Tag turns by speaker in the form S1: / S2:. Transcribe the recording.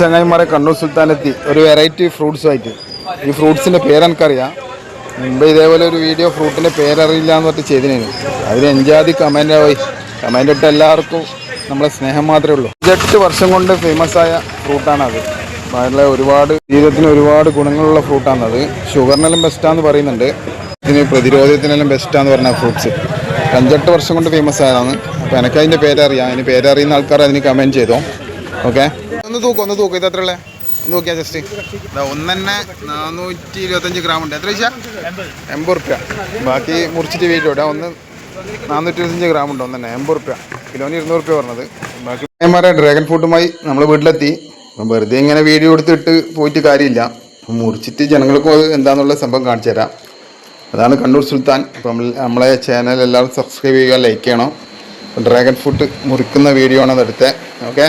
S1: ചങ്ങായിമാരെ കണ്ണൂർ സുൽത്താനെത്തി ഒരു വെറൈറ്റി ഫ്രൂട്ട്സുമായിട്ട്. ഈ ഫ്രൂട്ട്സിൻ്റെ പേരെനിക്കറിയാം. മുമ്പ് ഇതേപോലെ ഒരു വീഡിയോ ഫ്രൂട്ടിൻ്റെ പേരറിയില്ല എന്ന് പറഞ്ഞിട്ട് ചെയ്തിനു. അതിന് എഞ്ചാതി കമൻ്റ് ഇട്ട് എല്ലാവർക്കും നമ്മളെ സ്നേഹം മാത്രമേ ഉള്ളൂ. 8 വർഷം കൊണ്ട് ഫേമസ് ആയ ഫ്രൂട്ടാണത്. വളരെ ജീവിതത്തിന് ഒരുപാട് ഗുണങ്ങളുള്ള ഫ്രൂട്ടാണത്. ഷുഗറിനെല്ലാം ബെസ്റ്റാന്ന് പറയുന്നുണ്ട്. ഇതിന് പ്രതിരോധത്തിനെല്ലാം ബെസ്റ്റാന്ന് പറഞ്ഞ ഫ്രൂട്ട്സ് 5-8 വർഷം കൊണ്ട് ഫേമസ് ആയതാണ്. അപ്പോൾ എനിക്കതിൻ്റെ പേരറിയാം. അതിന് പേരറിയുന്ന ആൾക്കാർ അതിന് കമൻറ്റ് ചെയ്തോ. ഓക്കെ, ഒന്ന് തൂക്കും. ഇത് എത്ര ഉള്ളത് ഒന്ന് നോക്കിയാൽ ജസ്റ്റ്. ഒന്ന് തന്നെ 425 ഗ്രാം ഉണ്ട്. എത്ര വെച്ചാൽ 80 റുപ്യ. ബാക്കി മുറിച്ചിട്ട് വീട്ടിലോട്ടെ. ഒന്ന് 425 ഗ്രാം ഉണ്ട്. ഒന്ന് തന്നെ 80 റുപ്യ. കിലോന് 200 റുപ്യ പറഞ്ഞത്. ബാക്കി ഡ്രാഗൺ ഫ്രൂട്ടുമായി നമ്മൾ വീട്ടിലെത്തി. അപ്പം വെറുതെ ഇങ്ങനെ വീഡിയോ എടുത്തിട്ട് പോയിട്ട് കാര്യമില്ല. മുറിച്ചിട്ട് ജനങ്ങൾക്ക് എന്താണെന്നുള്ള സംഭവം കാണിച്ചു തരാം. അതാണ് കണ്ണൂർ സുൽത്താൻ. അപ്പം നമ്മളെ ചാനൽ എല്ലാവരും സബ്സ്ക്രൈബ് ചെയ്യുക, ലൈക്ക് ചെയ്യണം. ഡ്രാഗൺ ഫ്രൂട്ട് മുറിക്കുന്ന വീഡിയോ ആണ് അതെടുത്തത്. ഓക്കെ.